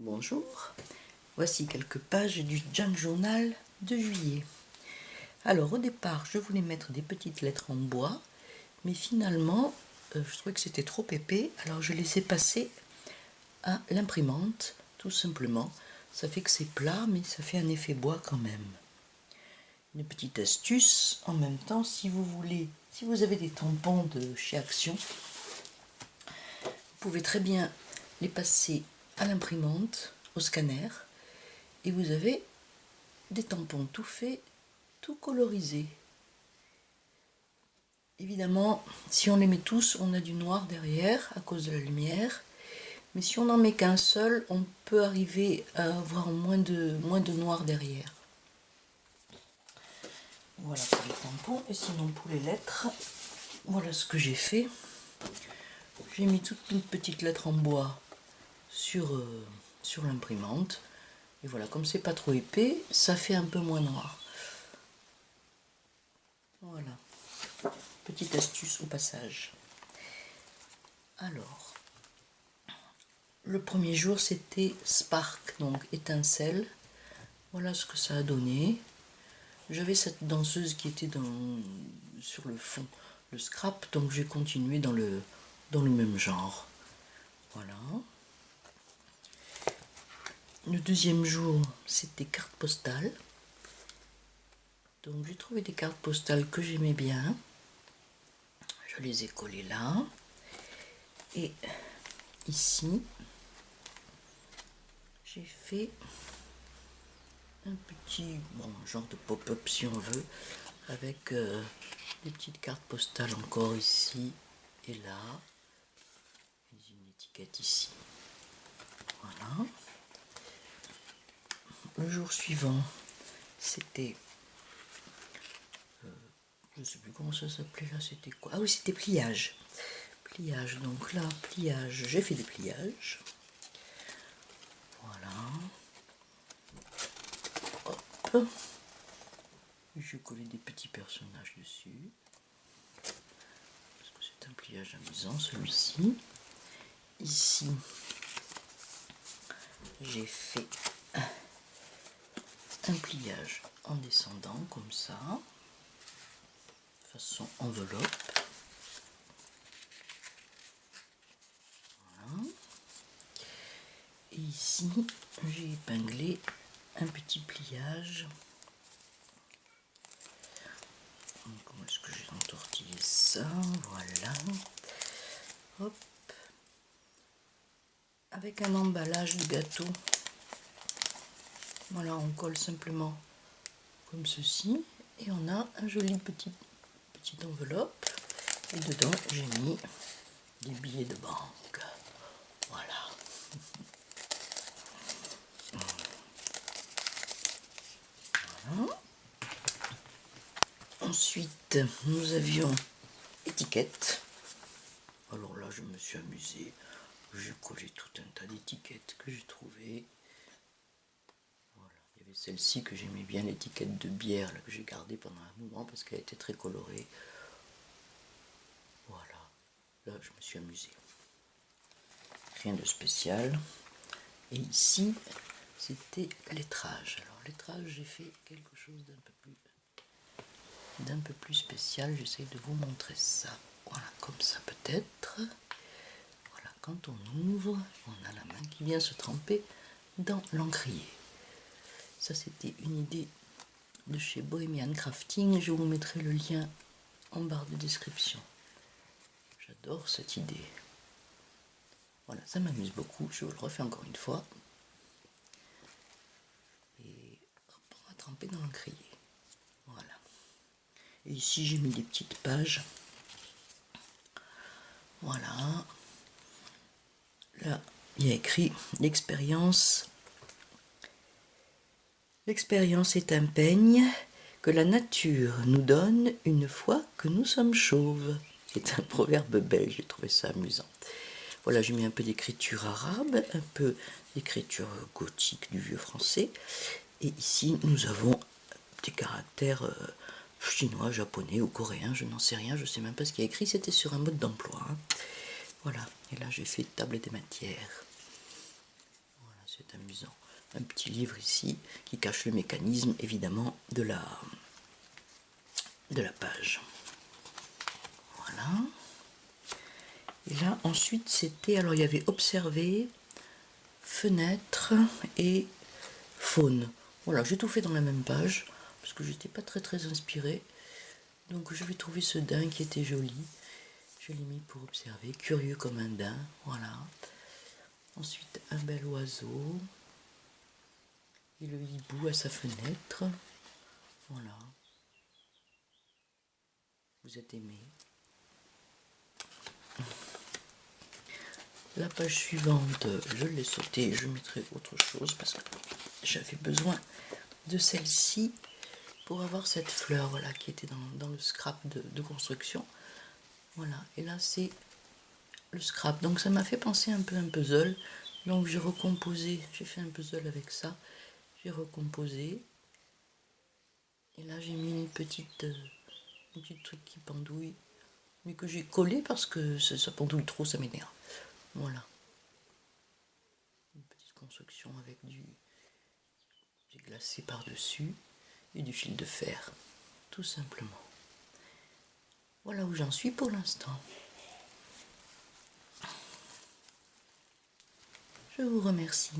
Bonjour, voici quelques pages du Junk Journal de juillet. Alors au départ je voulais mettre des petites lettres en bois, mais finalement je trouvais que c'était trop épais, alors je les ai passées à l'imprimante, tout simplement. Ça fait que c'est plat, mais ça fait un effet bois quand même. Une petite astuce en même temps, si vous avez des tampons de chez Action, vous pouvez très bien les passer à l'imprimante, au scanner, et vous avez des tampons tout faits, tout colorisés. Évidemment, si on les met tous, on a du noir derrière à cause de la lumière, mais si on n'en met qu'un seul, on peut arriver à avoir moins de noir derrière. Voilà pour les tampons, et sinon pour les lettres, voilà ce que j'ai fait. J'ai mis toutes les petites lettres en bois sur l'imprimante. Et voilà, comme c'est pas trop épais, ça fait un peu moins noir. Voilà, petite astuce au passage. Alors, le premier jour c'était Spark, donc étincelle. Voilà ce que ça a donné. J'avais cette danseuse qui était sur le fond, le scrap, donc j'ai continué dans le même genre. Voilà. Le deuxième jour, c'était carte postale. Donc j'ai trouvé des cartes postales que j'aimais bien. Je les ai collées là. Et ici, j'ai fait un petit genre de pop-up si on veut, avec des petites cartes postales encore ici et là. Et une étiquette ici. Voilà. Le jour suivant, c'était je ne sais plus comment ça s'appelait là, c'était quoi? Ah oui, c'était pliage. Pliage, donc là, pliage, j'ai fait des pliages. Voilà. Hop. Je collais des petits personnages dessus. Parce que c'est un pliage amusant celui-ci. Ici, j'ai fait un pliage en descendant comme ça, façon enveloppe. Voilà. Et ici, j'ai épinglé un petit pliage. Comment est-ce que j'ai entortillé ça? Voilà. Hop. Avec un emballage de gâteau. Voilà, on colle simplement comme ceci. Et on a un joli petite enveloppe. Et dedans, j'ai mis des billets de banque. Voilà. Voilà. Ensuite, nous avions étiquettes. Alors là, je me suis amusée. J'ai collé tout un tas d'étiquettes que j'ai trouvées. Voilà. Il y avait celle-ci que j'aimais bien, l'étiquette de bière, là, que j'ai gardée pendant un moment parce qu'elle était très colorée. Voilà. Là, je me suis amusée. Rien de spécial. Et ici, c'était lettrage. Alors, lettrage, j'ai fait quelque chose d'un peu plus spécial. J'essaie de vous montrer ça. Voilà, comme ça peut-être. Voilà, quand on ouvre, on a la main qui vient se tremper dans l'encrier. Ça, c'était une idée de chez Bohemian Crafting. Je vous mettrai le lien en barre de description. J'adore cette idée. Voilà, ça m'amuse beaucoup. Je vous le refais encore une fois. Et hop, on va tremper dans l'encrier. Voilà. Et ici, j'ai mis des petites pages. Voilà. Là, il y a écrit l'expérience. L'expérience est un peigne que la nature nous donne une fois que nous sommes chauves. C'est un proverbe belge, j'ai trouvé ça amusant. Voilà, j'ai mis un peu d'écriture arabe, un peu d'écriture gothique du vieux français. Et ici, nous avons des caractères chinois, japonais ou coréens, je n'en sais rien, je ne sais même pas ce qu'il y a écrit, c'était sur un mode d'emploi. Hein. Voilà, et là j'ai fait table des matières. Voilà c'est amusant. Un petit livre ici qui cache le mécanisme évidemment de la page. Voilà. Et là ensuite c'était, alors il y avait observer, fenêtre et faune. Voilà, j'ai tout fait dans la même page parce que j'étais pas très inspirée. Donc je vais trouver ce daim qui était joli. Je l'ai mis pour observer, curieux comme un daim. Voilà. Ensuite un bel oiseau. Et le hibou à sa fenêtre. Voilà. Vous êtes aimé. La page suivante, je l'ai sautée, je mettrai autre chose parce que j'avais besoin de celle-ci pour avoir cette fleur, voilà, qui était dans le scrap de construction. Voilà, et là c'est le scrap, donc ça m'a fait penser un peu à un puzzle. Donc j'ai recomposé, j'ai fait un puzzle avec ça, j'ai recomposé. Et là j'ai mis une petite truc qui pendouille, mais que j'ai collé parce que ça pendouille trop, ça m'énerve. Voilà. Une petite construction avec j'ai glacé par-dessus et du fil de fer, tout simplement. Voilà où j'en suis pour l'instant. Je vous remercie.